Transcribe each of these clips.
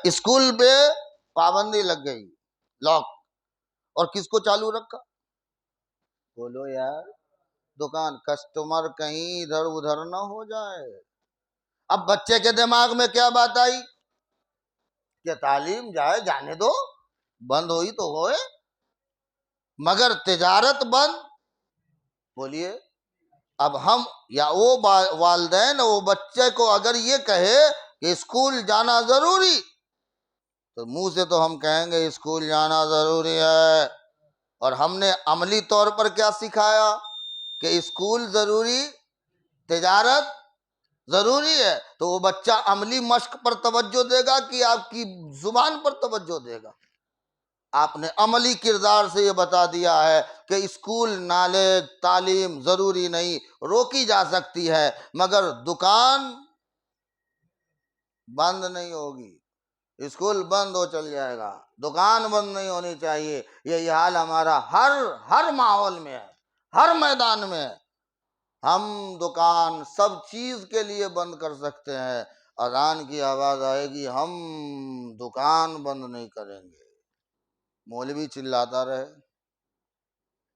School پہ پابندی لگ گئی، لاک، اور کس کو چالو رکھا؟ بولو یار، دکان، کسٹمر کہیں ادھر ادھر نہ ہو جائے۔ اب بچے کے دماغ میں کیا بات آئی کہ تعلیم جائے، جانے دو، بند ہوئی تو ہوئے، مگر تجارت بند؟ بولیے، اب ہم یا وہ والدین وہ بچے کو اگر یہ کہے کہ اسکول جانا ضروری، تو منہ سے تو ہم کہیں گے اسکول جانا ضروری ہے، اور ہم نے عملی طور پر کیا سکھایا کہ اسکول ضروری، تجارت ضروری ہے، تو وہ بچہ عملی مشق پر توجہ دے گا کہ آپ کی زبان پر توجہ دے گا؟ آپ نے عملی کردار سے یہ بتا دیا ہے کہ اسکول، نالج، تعلیم ضروری نہیں، روکی جا سکتی ہے، مگر دکان بند نہیں ہوگی، اسکول بند ہو چل جائے گا، دکان بند نہیں ہونی چاہیے۔ یہی حال ہمارا ہر ماحول میں ہے، ہر میدان میں ہے۔ ہم دکان سب چیز کے لیے بند کر سکتے ہیں، اذان کی آواز آئے گی ہم دکان بند نہیں کریں گے۔ مولوی چلاتا رہے،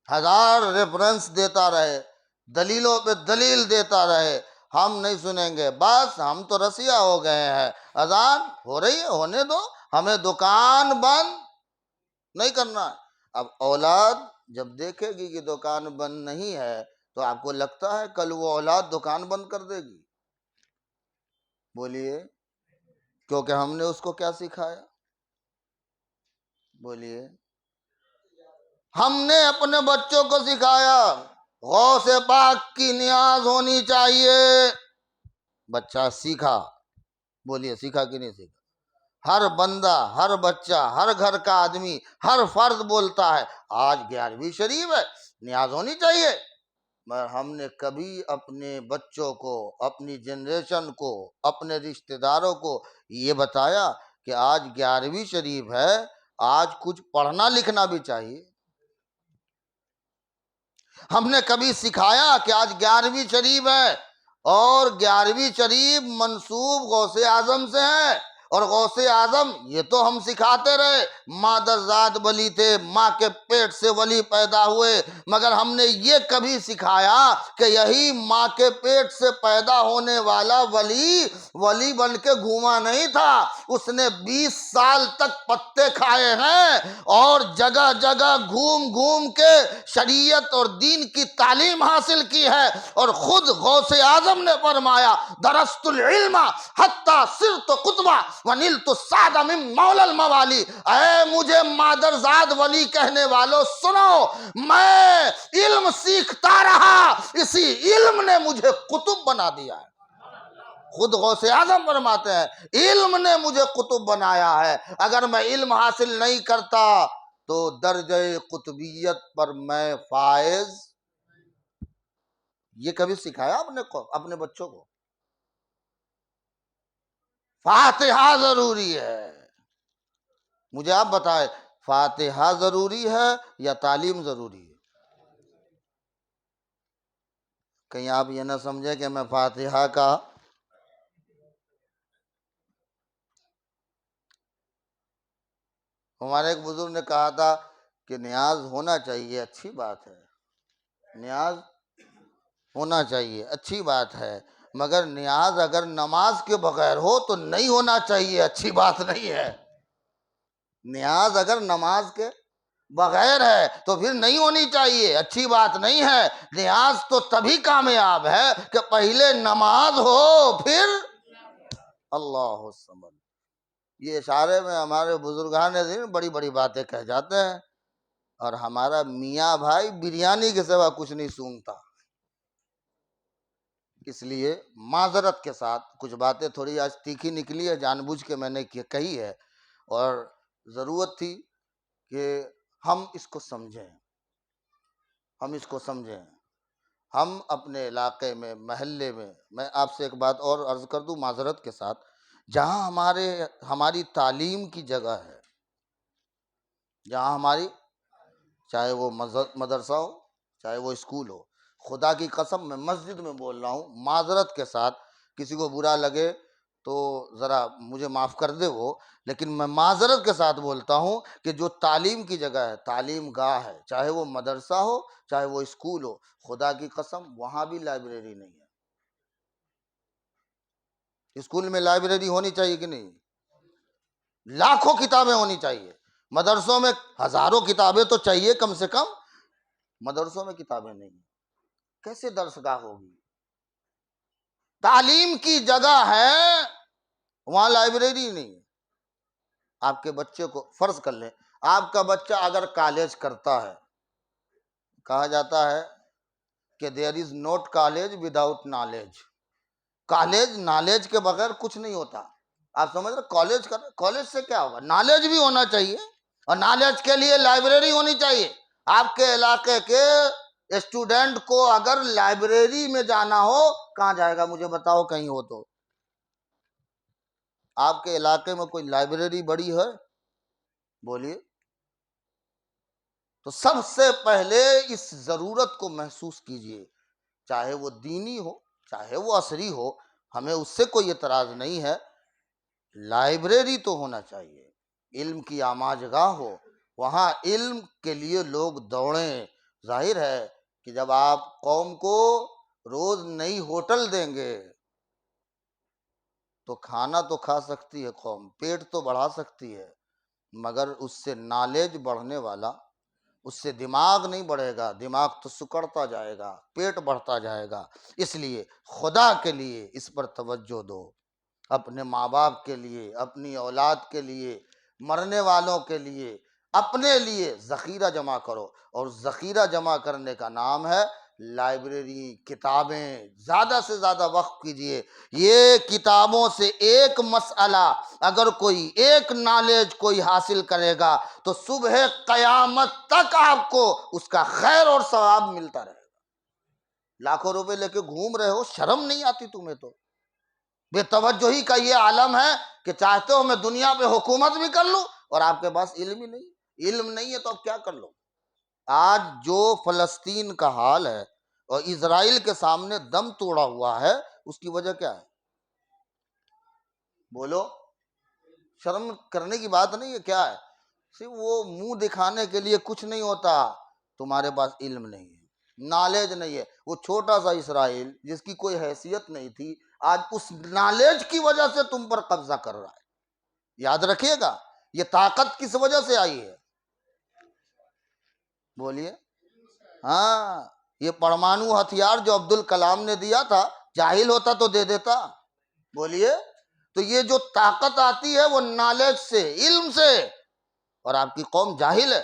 ہزار ریفرنس دیتا رہے، دلیلوں پہ دلیل دیتا رہے، ہم نہیں سنیں گے۔ بس ہم تو رسیا ہو گئے ہیں، اذان ہو رہی ہے، ہونے دو، ہمیں دکان بند نہیں کرنا ہے۔ اب اولاد جب دیکھے گی کہ دکان بند نہیں ہے، تو آپ کو لگتا ہے کل وہ اولاد دکان بند کر دے گی؟ بولیے، کیونکہ ہم نے اس کو کیا سکھایا؟ بولیے، ہم نے اپنے بچوں کو سکھایا غوث پاک کی نیاز ہونی چاہیے۔ بچہ سیکھا، بولیے سیکھا کہ نہیں سیکھا؟ ہر بندہ، ہر بچہ، ہر گھر کا آدمی، ہر فرد بولتا ہے آج 11ویں شریف ہے، نیاز ہونی چاہیے، مگر ہم نے کبھی اپنے بچوں کو، اپنی جنریشن کو، اپنے رشتہ داروں کو یہ بتایا کہ آج 11ویں شریف ہے، آج کچھ پڑھنا لکھنا بھی چاہیے؟ ہم نے کبھی سکھایا کہ آج 11ویں شریف ہے اور 11ویں شریف منسوب غوث اعظم سے ہے، اور غوث اعظم یہ تو ہم سکھاتے رہے مادرزاد ولی تھے، ماں کے پیٹ سے ولی پیدا ہوئے، مگر ہم نے یہ کبھی سکھایا کہ یہی ماں کے پیٹ سے پیدا ہونے والا ولی بن کے گھوما نہیں تھا، اس نے 20 سال تک پتے کھائے ہیں اور جگہ جگہ گھوم گھوم کے شریعت اور دین کی تعلیم حاصل کی ہے، اور خود غوث اعظم نے فرمایا درست العلم حتی صرت قطبہ ونلت السعد من مولا الموالی۔ اے مجھے مادرزاد ولی کہنے والوں سنو، میں علم سیکھتا رہا، اسی علم نے مجھے قطب بنا دیا ہے۔ خود غوث اعظم فرماتے ہیں علم نے مجھے قطب بنایا ہے، اگر میں علم حاصل نہیں کرتا تو درجہ قطبیت پر میں فائز۔ یہ کبھی سکھایا اپنے بچوں کو؟ فاتحہ ضروری ہے، مجھے آپ بتائیں فاتحہ ضروری ہے یا تعلیم ضروری ہے؟ کہیں آپ یہ نہ سمجھے کہ میں فاتحہ کا ہمارے ایک بزرگ نے کہا تھا کہ نیاز ہونا چاہیے، اچھی بات ہے، نیاز ہونا چاہیے، اچھی بات ہے، مگر نیاز اگر نماز کے بغیر ہو تو نہیں ہونا چاہیے، اچھی بات نہیں ہے۔ نیاز اگر نماز کے بغیر ہے تو پھر نہیں ہونی چاہیے، اچھی بات نہیں ہے۔ نیاز تو تبھی کامیاب ہے کہ پہلے نماز ہو پھر اللہ الصمد۔ یہ اشارے میں ہمارے بزرگان دین بڑی بڑی باتیں کہہ جاتے ہیں، اور ہمارا میاں بھائی بریانی کے سوا کچھ نہیں سونگتا، اس لیے معذرت کے ساتھ کچھ باتیں تھوڑی آج تیکھی نکلی ہے، جان بوجھ کے میں نے کہی ہے، اور ضرورت تھی کہ ہم اس کو سمجھیں، ہم اس کو سمجھیں۔ ہم اپنے علاقے میں، محلے میں آپ سے ایک بات اور عرض کر دوں معذرت کے ساتھ، جہاں ہماری تعلیم کی جگہ ہے، جہاں ہماری، چاہے وہ مدرسہ ہو چاہے وہ اسکول ہو، خدا کی قسم میں مسجد میں بول رہا ہوں، معذرت کے ساتھ، کسی کو برا لگے تو ذرا مجھے معاف کر دے وہ، لیکن میں معذرت کے ساتھ بولتا ہوں کہ جو تعلیم کی جگہ ہے، تعلیم گاہ ہے، چاہے وہ مدرسہ ہو چاہے وہ اسکول ہو، خدا کی قسم وہاں بھی لائبریری نہیں ہے۔ اسکول میں لائبریری ہونی چاہیے کہ نہیں؟ لاکھوں کتابیں ہونی چاہیے، مدرسوں میں ہزاروں کتابیں تو چاہیے کم سے کم، مدرسوں میں کتابیں نہیں، کیسے درسگاہ ہوگی؟ تعلیم کی جگہ ہے وہاں لائبریری نہیں ہے۔ آپ کے بچے کو فرض کر لیں، آپ کا بچہ اگر کالج کرتا ہے، کہا جاتا ہے کہ there is not college without knowledge, college knowledge کے بغیر کچھ نہیں ہوتا۔ آپ سمجھ رہے کالج کر، کالج سے کیا ہوگا؟ نالج بھی ہونا چاہیے، اور نالج کے لیے لائبریری ہونی چاہیے۔ آپ کے علاقے کے اسٹوڈنٹ کو اگر لائبریری میں جانا ہو، کہاں جائے گا مجھے بتاؤ، کہیں ہو تو؟ آپ کے علاقے میں کوئی لائبریری بڑی ہے؟ بولیے۔ تو سب سے پہلے اس ضرورت کو محسوس کیجئے، چاہے وہ دینی ہو چاہے وہ عصری ہو، ہمیں اس سے کوئی اعتراض نہیں ہے، لائبریری تو ہونا چاہیے، علم کی آماج گاہ ہو، وہاں علم کے لیے لوگ دوڑیں۔ ظاہر ہے کہ جب آپ قوم کو روز نئی ہوٹل دیں گے تو کھانا تو کھا سکتی ہے قوم، پیٹ تو بڑھا سکتی ہے، مگر اس سے نالج بڑھنے والا، اس سے دماغ نہیں بڑھے گا، دماغ تو سکڑتا جائے گا، پیٹ بڑھتا جائے گا۔ اس لیے خدا کے لیے اس پر توجہ دو، اپنے ماں باپ کے لیے، اپنی اولاد کے لیے، مرنے والوں کے لیے، اپنے لیے ذخیرہ جمع کرو، اور ذخیرہ جمع کرنے کا نام ہے لائبریری، کتابیں۔ زیادہ سے زیادہ وقت کیجئے، یہ کتابوں سے ایک مسئلہ اگر کوئی ایک نالج کوئی حاصل کرے گا تو صبح قیامت تک آپ کو اس کا خیر اور ثواب ملتا رہے گا۔ لاکھوں روپے لے کے گھوم رہے ہو، شرم نہیں آتی تمہیں؟ تو بے توجہی کا یہ عالم ہے کہ چاہتے ہو میں دنیا پہ حکومت بھی کر لوں، اور آپ کے پاس علم ہی نہیں، علم نہیں ہے تو اب کیا کر لو؟ آج جو فلسطین کا حال ہے اور اسرائیل کے سامنے دم توڑا ہوا ہے، اس کی وجہ کیا ہے؟ بولو، شرم کرنے کی بات نہیں ہے، کیا ہے؟ صرف وہ منہ دکھانے کے لیے کچھ نہیں ہوتا، تمہارے پاس علم نہیں ہے، نالج نہیں ہے۔ وہ چھوٹا سا اسرائیل جس کی کوئی حیثیت نہیں تھی، آج اس نالج کی وجہ سے تم پر قبضہ کر رہا ہے۔ یاد رکھیے گا، یہ طاقت کس وجہ سے آئی ہے؟ بولیے۔ ہاں، یہ پرمانو ہتھیار جو عبدالکلام نے دیا تھا، جاہل ہوتا تو دے دیتا؟ بولیے۔ تو یہ جو طاقت آتی ہے وہ نالج سے، علم سے، اور آپ کی قوم جاہل ہے،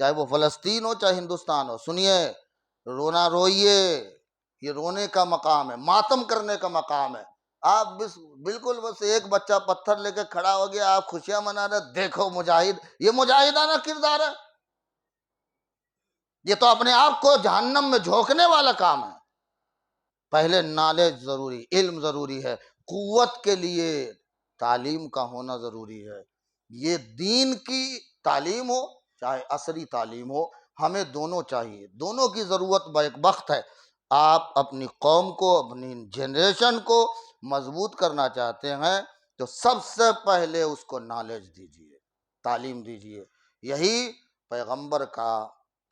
چاہے وہ فلسطین ہو چاہے ہندوستان ہو۔ سنیے، رونا روئیے، یہ رونے کا مقام ہے، ماتم کرنے کا مقام ہے۔ آپ بالکل بس ایک بچہ پتھر لے کے کھڑا ہو گیا، آپ خوشیاں منا رہے، دیکھو مجاہد، یہ مجاہدانہ کردار ہے؟ یہ تو اپنے آپ کو جہنم میں جھونکنے والا کام ہے۔ پہلے نالج ضروری، علم ضروری ہے، قوت کے لیے تعلیم کا ہونا ضروری ہے۔ یہ دین کی تعلیم ہو چاہے عصری تعلیم ہو، ہمیں دونوں چاہیے، دونوں کی ضرورت بیک وقت ہے۔ آپ اپنی قوم کو، اپنی جنریشن کو مضبوط کرنا چاہتے ہیں تو سب سے پہلے اس کو نالج دیجیے، تعلیم دیجیے۔ یہی پیغمبر کا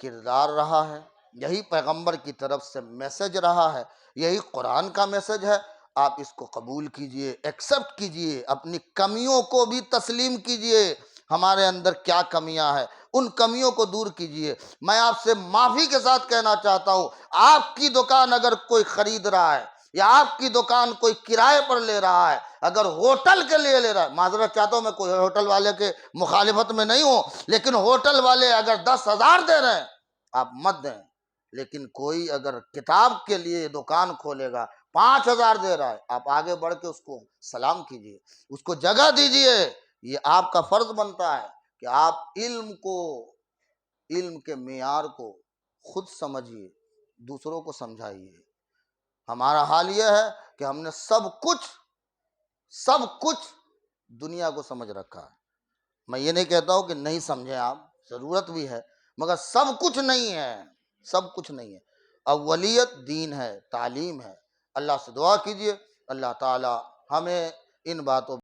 کردار رہا ہے، یہی پیغمبر کی طرف سے میسج رہا ہے، یہی قرآن کا میسج ہے۔ آپ اس کو قبول کیجئے، ایکسپٹ کیجئے، اپنی کمیوں کو بھی تسلیم کیجئے، ہمارے اندر کیا کمیاں ہیں ان کمیوں کو دور کیجئے۔ میں آپ سے معافی کے ساتھ کہنا چاہتا ہوں، آپ کی دکان اگر کوئی خرید رہا ہے یا آپ کی دکان کوئی کرائے پر لے رہا ہے، اگر ہوٹل کے لیے لے رہا ہے، معذرت چاہتا ہوں، میں کوئی ہوٹل والے کے مخالفت میں نہیں ہوں، لیکن ہوٹل والے اگر 10,000 دے رہے ہیں آپ مت دیں، لیکن کوئی اگر کتاب کے لیے دکان کھولے گا 5,000 دے رہا ہے، آپ آگے بڑھ کے اس کو سلام کیجئے، اس کو جگہ دیجئے۔ یہ آپ کا فرض بنتا ہے کہ آپ علم کو، علم کے معیار کو خود سمجھیے، دوسروں کو سمجھائیے۔ ہمارا حال یہ ہے کہ ہم نے سب کچھ دنیا کو سمجھ رکھا ہے۔ میں یہ نہیں کہتا ہوں کہ نہیں سمجھیں، آپ ضرورت بھی ہے، مگر سب کچھ نہیں ہے، سب کچھ نہیں ہے۔ اولیت دین ہے، تعلیم ہے۔ اللہ سے دعا کیجئے اللہ تعالی ہمیں ان باتوں